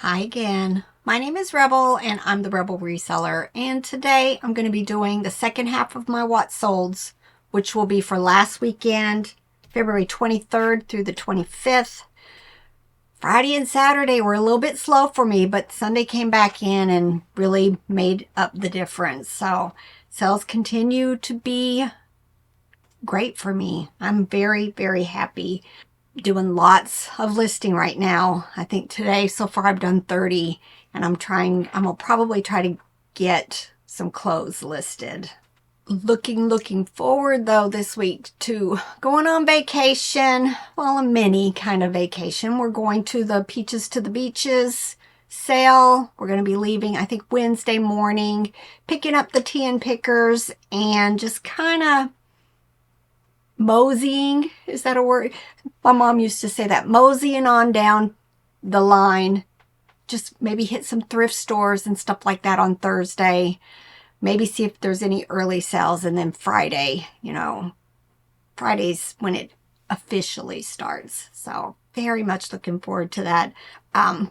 Hi again. My name is Rebel and I'm the Rebel Reseller, and today I'm going to be doing the second half of my What Solds, which will be for last weekend, February 23rd through the 25th. Friday and Saturday were a little bit slow for me, but Sunday came back in and really made up the difference. So sales continue to be great for me. I'm very, very happy. Doing lots of listing right now. I think today so far I've done 30, and I'm gonna probably try to get some clothes listed. Looking forward though this week to going on vacation. Well, a mini kind of vacation. We're going to the Peaches to the Beaches sale. We're going to be leaving I think Wednesday morning, picking up the tea and pickers and just kind of moseying, is that a word? My mom used to say that, moseying on down the line. Just maybe hit some thrift stores and stuff like that on Thursday. Maybe see if there's any early sales, and then Friday, Friday's when it officially starts. So very much looking forward to that.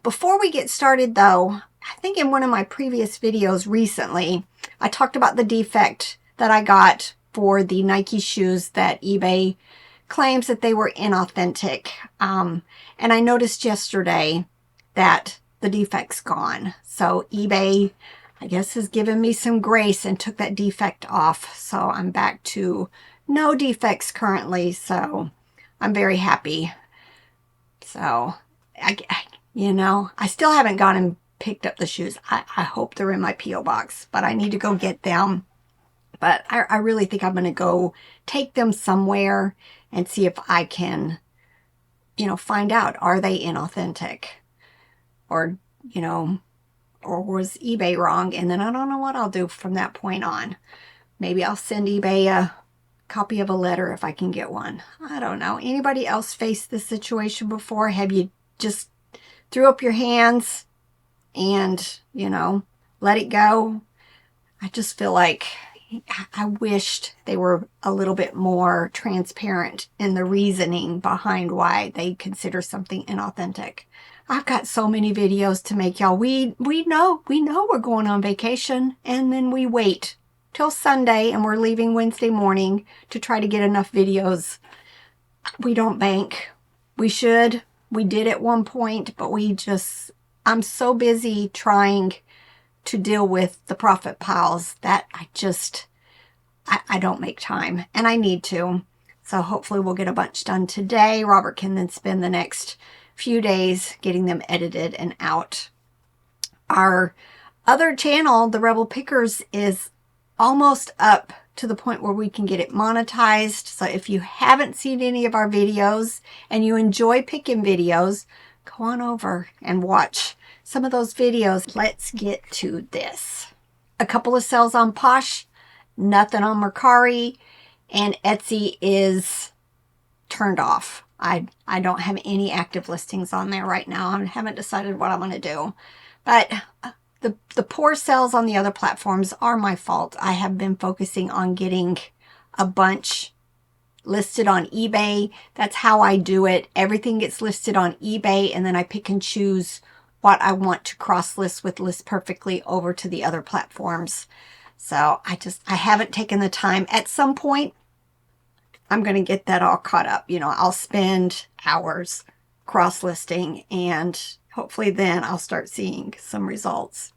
Before we get started though, I think in one of my previous videos recently, I talked about the defect that I got for the Nike shoes that eBay claims that they were inauthentic. And I noticed yesterday that the defect's gone. So eBay, I guess, has given me some grace and took that defect off. So I'm back to no defects currently. So I'm very happy. So, I still haven't gone and picked up the shoes. I hope they're in my P.O. box, but I need to go get them. But I really think I'm going to go take them somewhere and see if I can, find out, are they inauthentic? Or, or was eBay wrong? And then I don't know what I'll do from that point on. Maybe I'll send eBay a copy of a letter if I can get one. I don't know. Anybody else faced this situation before? Have you just threw up your hands and, let it go? I just feel like I wished they were a little bit more transparent in the reasoning behind why they consider something inauthentic. I've got so many videos to make, y'all. We know we're going on vacation, and then we wait till Sunday and we're leaving Wednesday morning to try to get enough videos. We don't bank. We should. We did at one point, but I'm so busy trying to deal with the profit piles that I don't make time, and I need to. So hopefully we'll get a bunch done today. Robert can then spend the next few days getting them edited and out. Our other channel, the Rebel Pickers, is almost up to the point where we can get it monetized. So if you haven't seen any of our videos and you enjoy picking videos, go on over and watch some of those videos. Let's get to this. A couple of sales on Posh, nothing on Mercari, and Etsy is turned off. I don't have any active listings on there right now. I haven't decided what I'm going to do. But the poor sales on the other platforms are my fault. I have been focusing on getting a bunch listed on eBay. That's how I do it. Everything gets listed on eBay, and then I pick and choose what I want to cross list with List Perfectly over to the other platforms. So I haven't taken the time. At some point, I'm going to get that all caught up. I'll spend hours cross listing, and hopefully then I'll start seeing some results.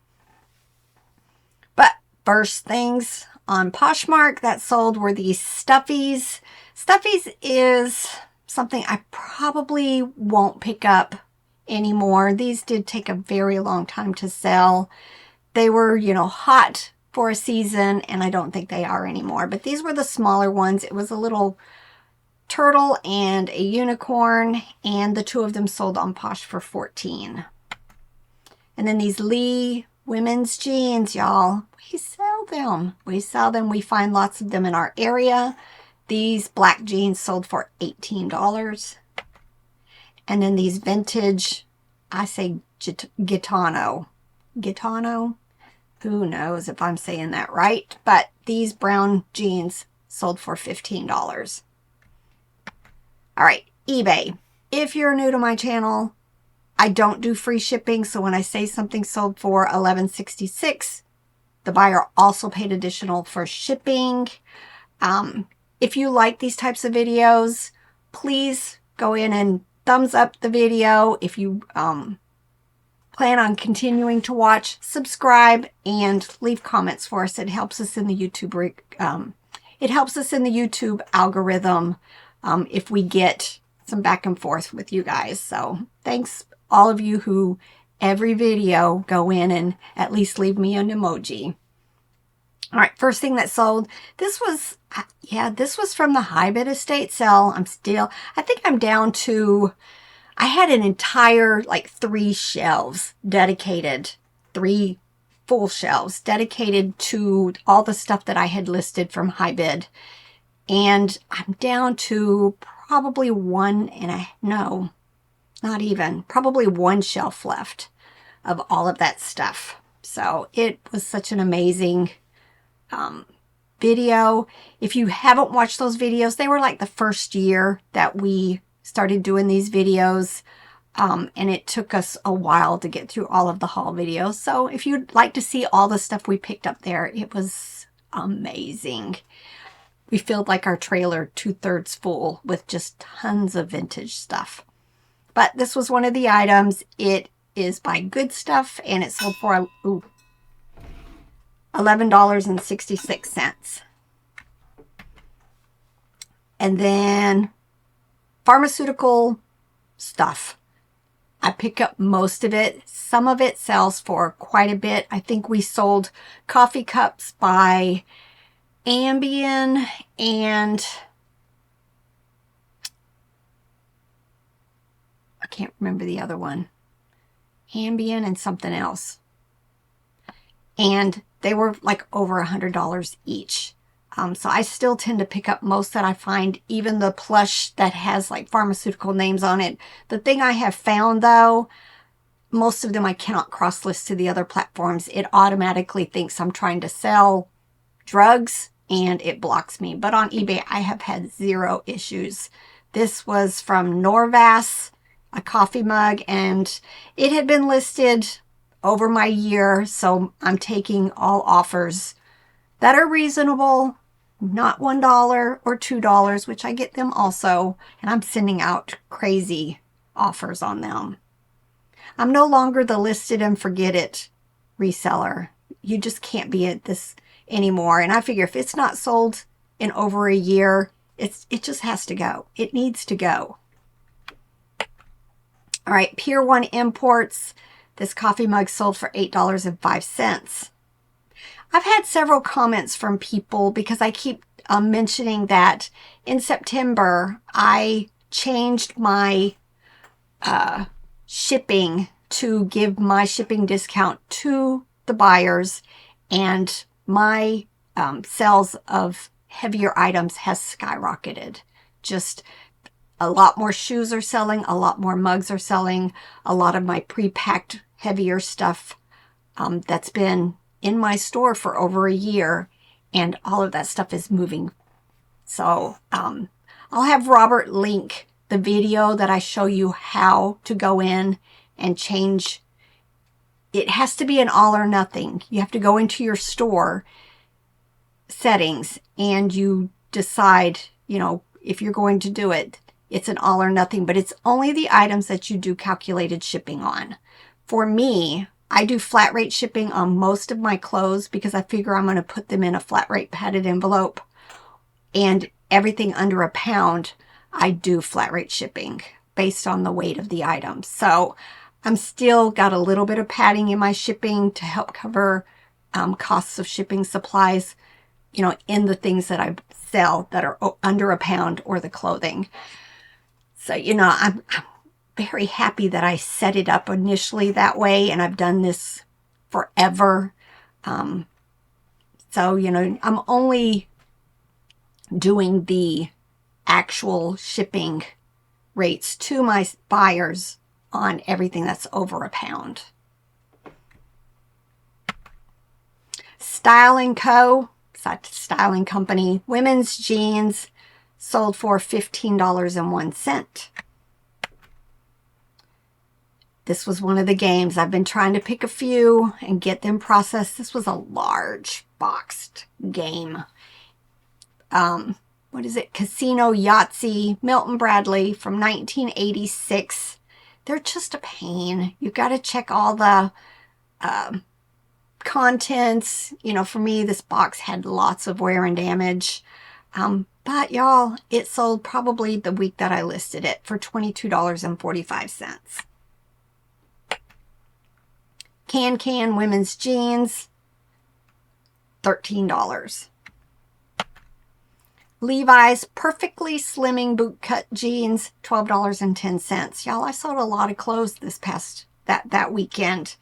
But first things on Poshmark that sold were these stuffies. Stuffies is something I probably won't pick up anymore. These did take a very long time to sell. They were, hot for a season, and I don't think they are anymore. But these were the smaller ones. It was a little turtle and a unicorn, and the two of them sold on Posh for $14. And then these Lee women's jeans, y'all. We sell them. We find lots of them in our area. These black jeans sold for $18. And then these vintage, I say Gitano. Who knows if I'm saying that right? But these brown jeans sold for $15. All right, eBay. If you're new to my channel, I don't do free shipping, so when I say something sold for $11.66, the buyer also paid additional for shipping. If you like these types of videos, please go in and thumbs up the video. If you plan on continuing to watch, subscribe and leave comments for us. It helps us in the YouTube algorithm if we get some back and forth with you guys. So thanks all of you who every video go in and at least leave me an emoji. All right, first thing that sold. This was from the high bid estate sale. I think I'm down to, I had an entire, like 3 shelves dedicated, 3 full shelves dedicated to all the stuff that I had listed from high bid. And I'm down to probably probably 1 shelf left of all of that stuff. So it was such an amazing video. If you haven't watched those videos, they were like the first year that we started doing these videos. And it took us a while to get through all of the haul videos. So if you'd like to see all the stuff we picked up there, it was amazing. We filled like our trailer 2/3 full with just tons of vintage stuff. But this was one of the items. It is by Good Stuff and it sold for $11.66. And then pharmaceutical stuff. I pick up most of it. Some of it sells for quite a bit. I think we sold coffee cups by Ambien and I can't remember the other one. Ambien and something else. And they were like over $100 each. So I still tend to pick up most that I find, even the Plush that has like pharmaceutical names on it. The thing I have found though, most of them I cannot cross-list to the other platforms. It automatically thinks I'm trying to sell drugs and it blocks me. But on eBay, I have had 0 issues. This was from Norvas, a coffee mug, and it had been listed over my year, so I'm taking all offers that are reasonable, not $1 or $2, which I get them also, and I'm sending out crazy offers on them. I'm no longer the listed and forget it reseller. You just can't be at this anymore, and I figure if it's not sold in over a year, it just has to go. It needs to go. All right, Pier 1 Imports. This coffee mug sold for $8.05. I've had several comments from people because I keep mentioning that in September, I changed my shipping to give my shipping discount to the buyers, and my sales of heavier items has skyrocketed. Just a lot more shoes are selling, a lot more mugs are selling, a lot of my pre-packed heavier stuff that's been in my store for over a year, and all of that stuff is moving. So I'll have Robert link the video that I show you how to go in and change. It has to be an all or nothing. You have to go into your store settings and you decide, if you're going to do it. It's an all or nothing, but it's only the items that you do calculated shipping on. For me, I do flat rate shipping on most of my clothes because I figure I'm going to put them in a flat rate padded envelope, and everything under a pound, I do flat rate shipping based on the weight of the items. So I'm still got a little bit of padding in my shipping to help cover costs of shipping supplies, in the things that I sell that are under a pound or the clothing. So, I'm very happy that I set it up initially that way, and I've done this forever. So, I'm only doing the actual shipping rates to my buyers on everything that's over a pound. Style & Co., styling company, women's jeans, sold for $15.01. This was one of the games. I've been trying to pick a few and get them processed. This was a large boxed game. What is it? Casino Yahtzee, Milton Bradley from 1986. They're just a pain. You've got to check all the contents. You know, for me, this box had lots of wear and damage. But y'all, it sold probably the week that I listed it for $22.45. Can women's jeans, $13. Levi's perfectly slimming bootcut jeans, $12.10. Y'all, I sold a lot of clothes this past that weekend.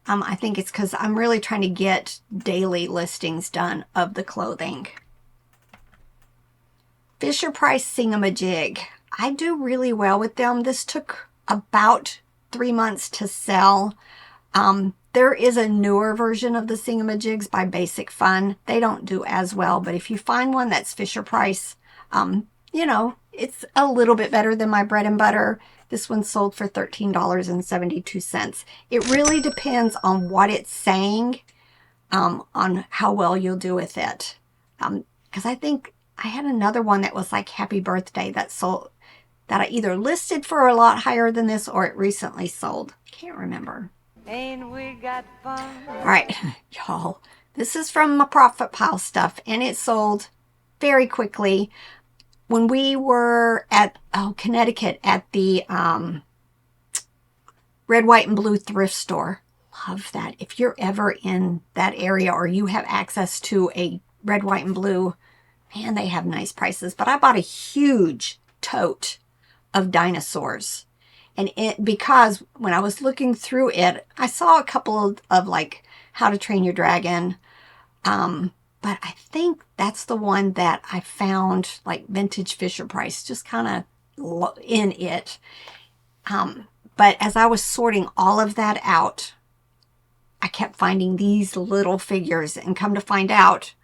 I think it's because I'm really trying to get daily listings done of the clothing. Fisher-Price Singamajig. I do really well with them. This took about 3 months to sell. There is a newer version of the Singamajigs by Basic Fun. They don't do as well, but if you find one that's Fisher-Price, you know, it's a little bit better than my bread and butter. This one sold for $13.72. It really depends on what it's saying, on how well you'll do with it. Because I think I had another one that was like Happy Birthday that sold, that I either listed for a lot higher than this or it recently sold. Can't remember. Ain't we got fun? All right, y'all. This is from my profit pile stuff, and it sold very quickly. When we were at Connecticut at the Red, White, and Blue thrift store, love that. If you're ever in that area or you have access to a Red, White, and Blue, man, they have nice prices. But I bought a huge tote of Dinosaurs. And because when I was looking through it, I saw a couple of like How to Train Your Dragon. But I think that's the one that I found like vintage Fisher-Price, just kind of in it. But as I was sorting all of that out, I kept finding these little figures, and come to find out,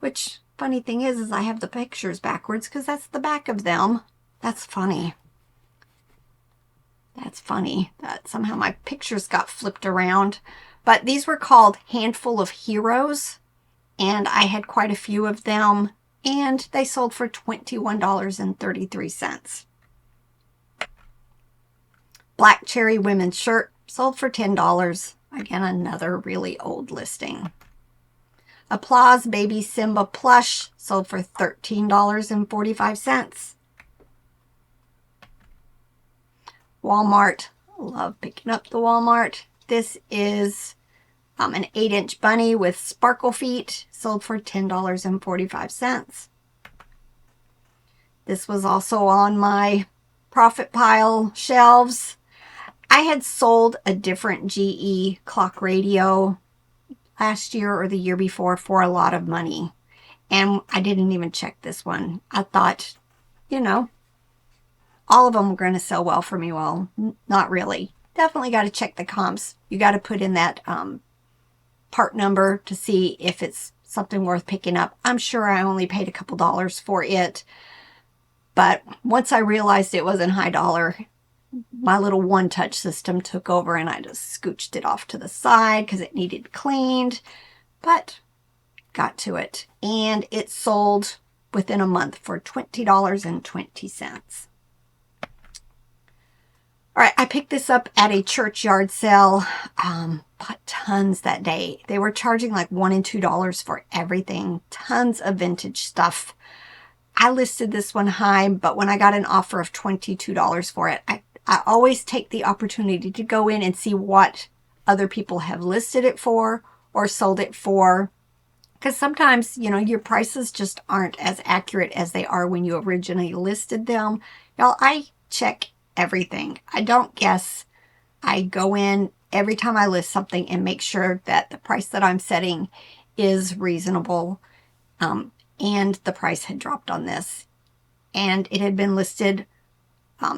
which funny thing is I have the pictures backwards because that's the back of them. That's funny. That's funny that somehow my pictures got flipped around. But these were called Handful of Heroes, and I had quite a few of them, and they sold for $21.33. Black Cherry women's shirt sold for $10. Again, another really old listing. Applause Baby Simba plush sold for $13.45. Walmart. Love picking up the Walmart. This is an 8-inch bunny with sparkle feet, sold for $10.45. This was also on my profit pile shelves. I had sold a different GE clock radio last year or the year before for a lot of money, and I didn't even check this one. I thought, you know, all of them were going to sell well for me. Well, not really. Definitely got to check the comps. You got to put in that part number to see if it's something worth picking up. I'm sure I only paid a couple dollars for it. But once I realized it wasn't high dollar, my little one-touch system took over, and I just scooched it off to the side because it needed cleaned. But got to it. And it sold within a month for $20.20. All right, I picked this up at a churchyard sale. Bought tons that day. They were charging like $1 and $2 for everything. Tons of vintage stuff. I listed this one high, but when I got an offer of $22 for it, I always take the opportunity to go in and see what other people have listed it for or sold it for. Because sometimes, you know, your prices just aren't as accurate as they are when you originally listed them. Y'all, I check everything. I don't guess. I go in every time I list something and make sure that the price that I'm setting is reasonable. And the price had dropped on this. And it had been listed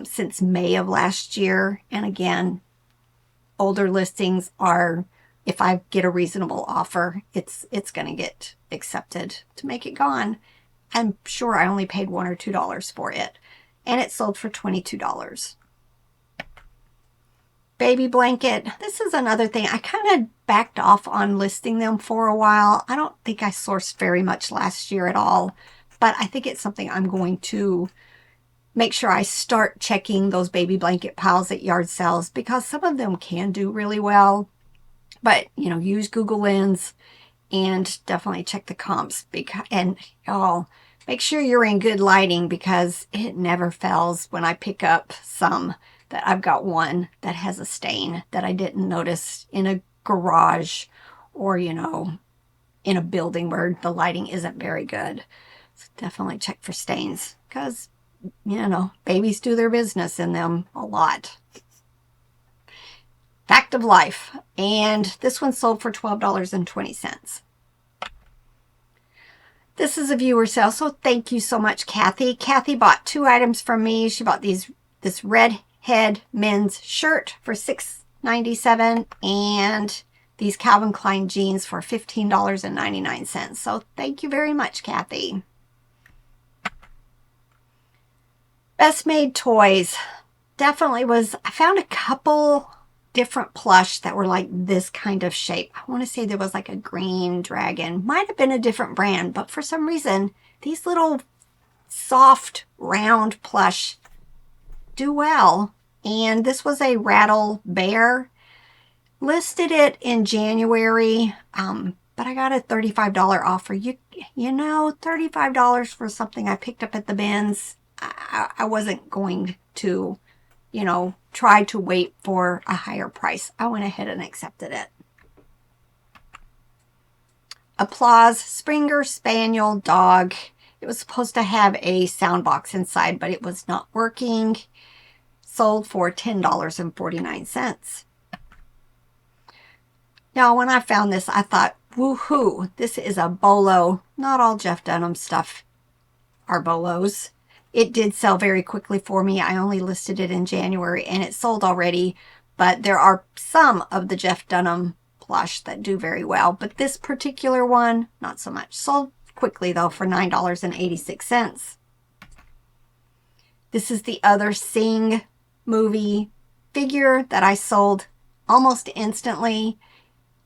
since May of last year. And again, older listings are, if I get a reasonable offer, it's going to get accepted to make it gone. I'm sure I only paid $1 or $2 for it. And it sold for $22. baby blanket. This is another thing. I kind of backed off on listing them for a while. I don't think I sourced very much last year at all, but I think it's something I'm going to make sure I start checking those baby blanket piles at yard sales, because some of them can do really well. But, you know, use Google Lens and definitely check the comps. And make sure you're in good lighting, because it never fails when I pick up some that I've got one that has a stain that I didn't notice in a garage or, you know, in a building where the lighting isn't very good. So definitely check for stains, because, you know, babies do their business in them a lot. Fact of life. And this one sold for $12.20. This is a viewer sale, so thank you so much, Kathy. Kathy bought 2 items from me. She bought this red head men's shirt for $6.97 and these Calvin Klein jeans for $15.99. So thank you very much, Kathy. Best Made Toys. Definitely I found a couple different plush that were like this kind of shape. I want to say there was like a green dragon. Might have been a different brand, but for some reason, these little soft, round plush do well. And this was a rattle bear. Listed it in January, but I got a $35 offer. You know, $35 for something I picked up at the bins. I wasn't going to, you know, try to wait for a higher price. I went ahead and accepted it. Applause Springer Spaniel dog. It was supposed to have a sound box inside, but it was not working. Sold for $10.49. Now, when I found this, I thought, woohoo, this is a bolo. Not all Jeff Dunham stuff are bolos. It did sell very quickly for me. I only listed it in January and it sold already, but there are some of the Jeff Dunham plush that do very well, but this particular one, not so much. Sold quickly though for $9.86. This is the other Sing movie figure that I sold almost instantly.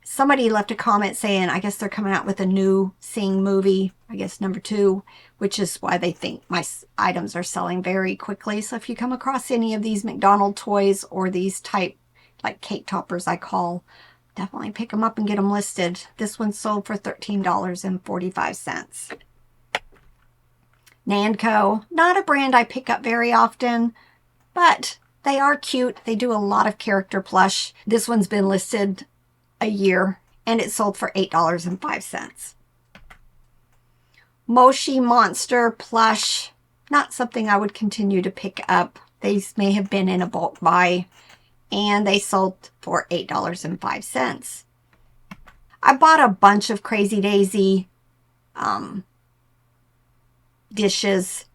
Somebody left a comment saying, I guess they're coming out with a new Sing movie, I guess number 2, which is why they think my items are selling very quickly. So if you come across any of these McDonald toys or these type, like cake toppers I call, definitely pick them up and get them listed. This one sold for $13.45. Nanco, not a brand I pick up very often, but they are cute. They do a lot of character plush. This one's been listed a year and it sold for $8.05. Moshi Monster plush, not something I would continue to pick up. These may have been in a bulk buy and they sold for $8.05. I bought a bunch of Crazy Daisy dishes.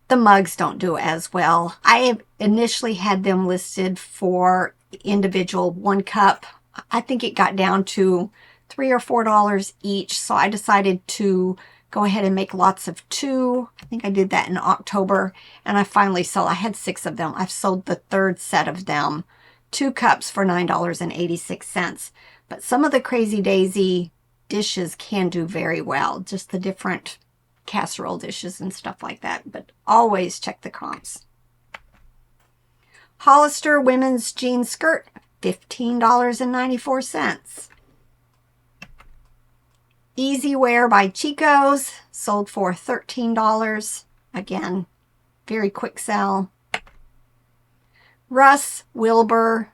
The mugs don't do as well. I have initially had them listed for individual 1 cup. I think it got down to $3 or $4 each, so I decided to go ahead and make lots of 2. I think I did that in October, and I finally sold. I had 6 of them. I've sold the 3rd set of them. 2 cups for $9.86. But some of the Crazy Daisy dishes can do very well, just the different casserole dishes and stuff like that. But always check the comps. Hollister women's jean skirt, $15.94. Easy Wear by Chico's sold for $13. Again, very quick sell. Russ Wilbur,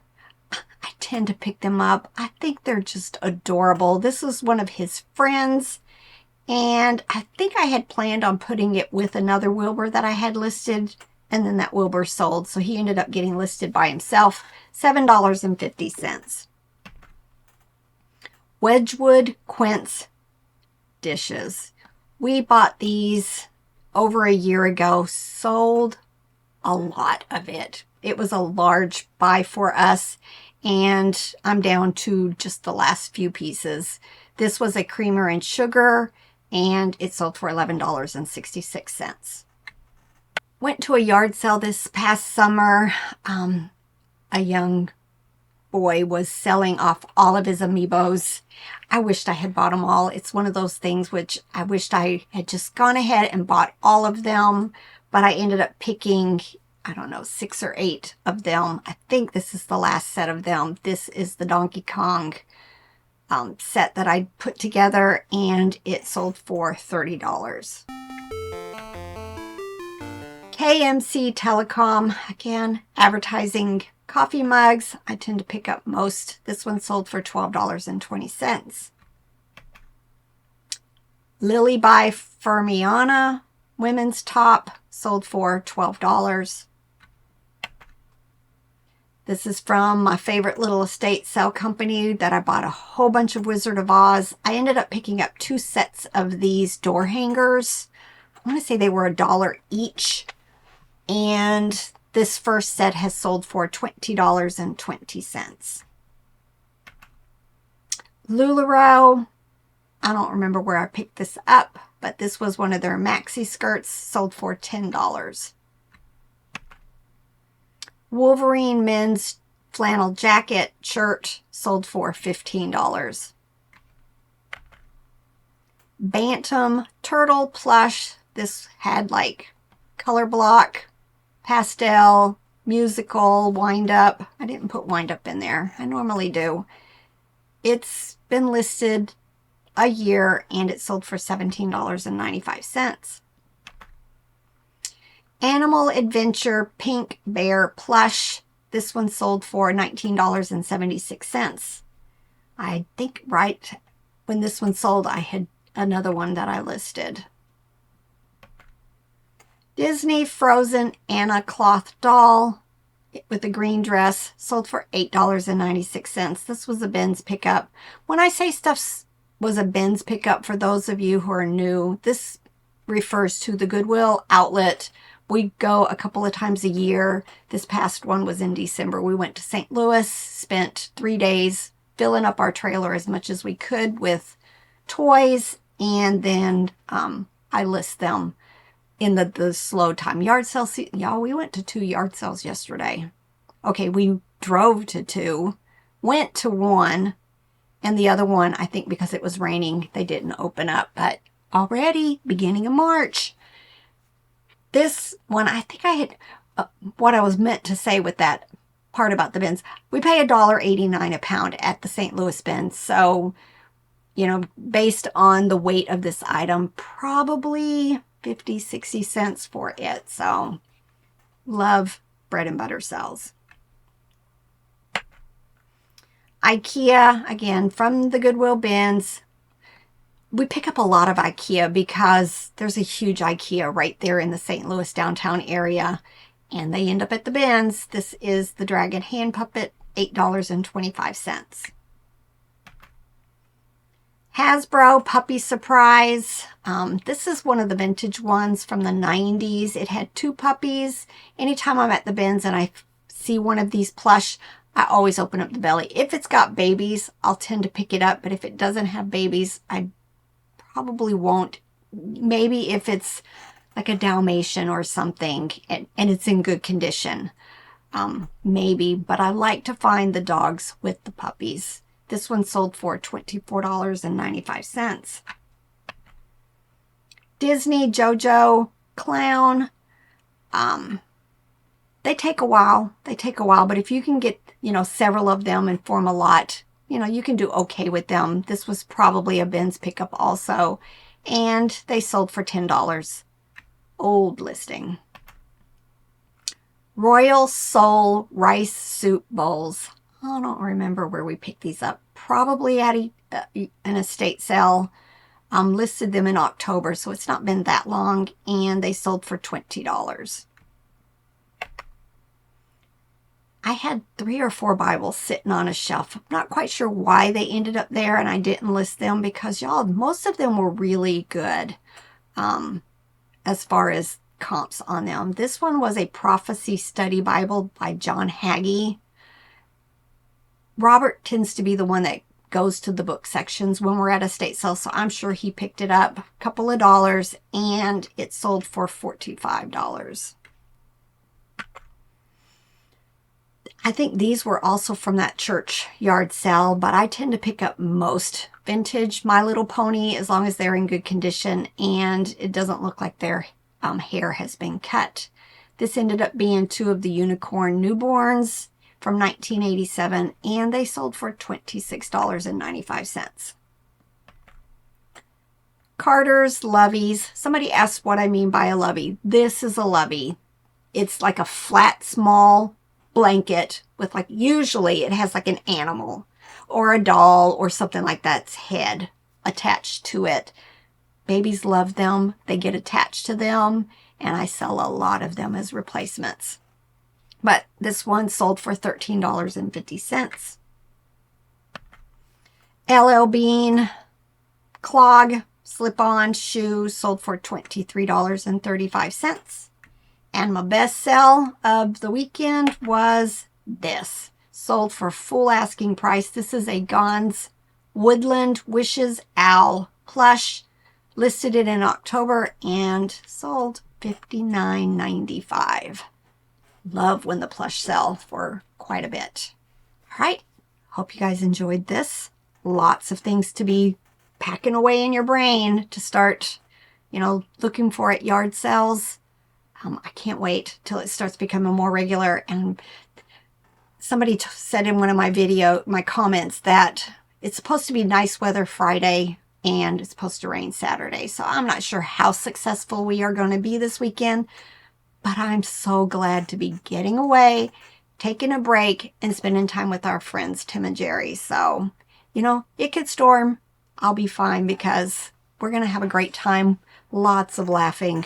I tend to pick them up. I think they're just adorable. This is one of his friends, and I think I had planned on putting it with another Wilbur that I had listed, and then that Wilbur sold, so he ended up getting listed by himself. $7.50. Wedgwood Quince dishes. We bought these over a year ago, sold a lot of it. It was a large buy for us, and I'm down to just the last few pieces. This was a creamer and sugar, and it sold for $11.66. Went to a yard sale this past summer. A young boy was selling off all of his Amiibos. I wished I had bought them all. It's one of those things which I wished I had just gone ahead and bought all of them, but I ended up picking, I don't know, 6 or 8 of them. I think this is the last set of them. This is the Donkey Kong set that I put together, and it sold for $30. KMC Telecom, again, advertising coffee mugs. I tend to pick up most. This one sold for $12.20. Lily by Fermiana women's top sold for $12. This is from my favorite little estate sale company that I bought a whole bunch of Wizard of Oz. I ended up picking up 2 sets of these door hangers. I want to say they were $1 each. And this first set has sold for $20.20. LuLaRoe, I don't remember where I picked this up, but this was one of their maxi skirts, sold for $10. Wolverine men's flannel jacket shirt sold for $15. Bantam turtle plush, this had like color block, pastel, musical, wind up. I didn't put wind up in there. I normally do. It's been listed a year and it sold for $17.95. Animal Adventure Pink Bear Plush. This one sold for $19.76. I think right when this one sold, I had another one that I listed. Disney Frozen Anna cloth doll with a green dress sold for $8.96. This was a bins pickup. When I say stuff was a bins pickup, for those of you who are new, this refers to the Goodwill outlet. We go a couple of times a year. This past one was in December. We went to St. Louis, spent 3 days filling up our trailer as much as we could with toys, and then I list them in the slow time. Yard sale, y'all, we went to 2 yard sales yesterday. Okay, we drove to 2, went to 1, and the other one, I think because it was raining, they didn't open up. But already, beginning of March, this one, I think I had, what I was meant to say with that part about the bins, we pay $1.89 a pound at the St. Louis bins. So, you know, based on the weight of this item, probably 50, 60 cents for it. So, love bread and butter sales. Ikea, again, from the Goodwill bins. We pick up a lot of Ikea because there's a huge Ikea right there in the St. Louis downtown area, and they end up at the bins. This is the Dragon Hand Puppet, $8.25. Hasbro Puppy Surprise. This is one of the vintage ones from the 90s. It had 2 puppies. Anytime I'm at the bins and I see one of these plush, I always open up the belly. If it's got babies, I'll tend to pick it up, but if it doesn't have babies, I probably won't. Maybe if it's like a Dalmatian or something and it's in good condition, maybe, but I like to find the dogs with the puppies. This one sold for $24.95. Disney JoJo Clown. They take a while. But if you can get, you know, several of them and form a lot, you know, you can do okay with them. This was probably a bins pickup also. And they sold for $10. Old listing. Royal Soul Rice Soup Bowls. I don't remember where we picked these up. Probably at an estate sale. Listed them in October, so it's not been that long. And they sold for $20. I had 3 or 4 Bibles sitting on a shelf. I'm not quite sure why they ended up there and I didn't list them because, y'all, most of them were really good as far as comps on them. This one was a Prophecy Study Bible by John Hagee. Robert tends to be the one that goes to the book sections when we're at estate sale, so I'm sure he picked it up a couple of dollars and it sold for $45. I think these were also from that church yard sale, but I tend to pick up most vintage My Little Pony as long as they're in good condition and it doesn't look like their hair has been cut. This ended up being 2 of the unicorn newborns from 1987, and they sold for $26.95. Carter's loveys. Somebody asked what I mean by a lovey. This is a lovey. It's like a flat, small blanket with usually it has like an animal or a doll or something like that's head attached to it. Babies love them. They get attached to them, and I sell a lot of them as replacements. But this one sold for $13.50. LL Bean clog slip-on shoe sold for $23.35. And my best sell of the weekend was this. Sold for full asking price. This is a Gons Woodland Wishes Owl plush. Listed it in October and sold $59.95. Love when the plush sell for quite a bit. All right. Hope you guys enjoyed this. Lots of things to be packing away in your brain to start, looking for at yard sales. I can't wait till it starts becoming more regular. And somebody said in one of my comments that it's supposed to be nice weather Friday and it's supposed to rain Saturday. So I'm not sure how successful we are going to be this weekend, but I'm so glad to be getting away, taking a break, and spending time with our friends, Tim and Jerry. So, it could storm. I'll be fine because we're going to have a great time. Lots of laughing.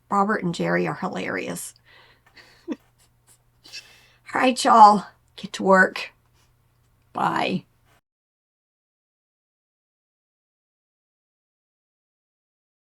Robert and Jerry are hilarious. All right, y'all. Get to work. Bye.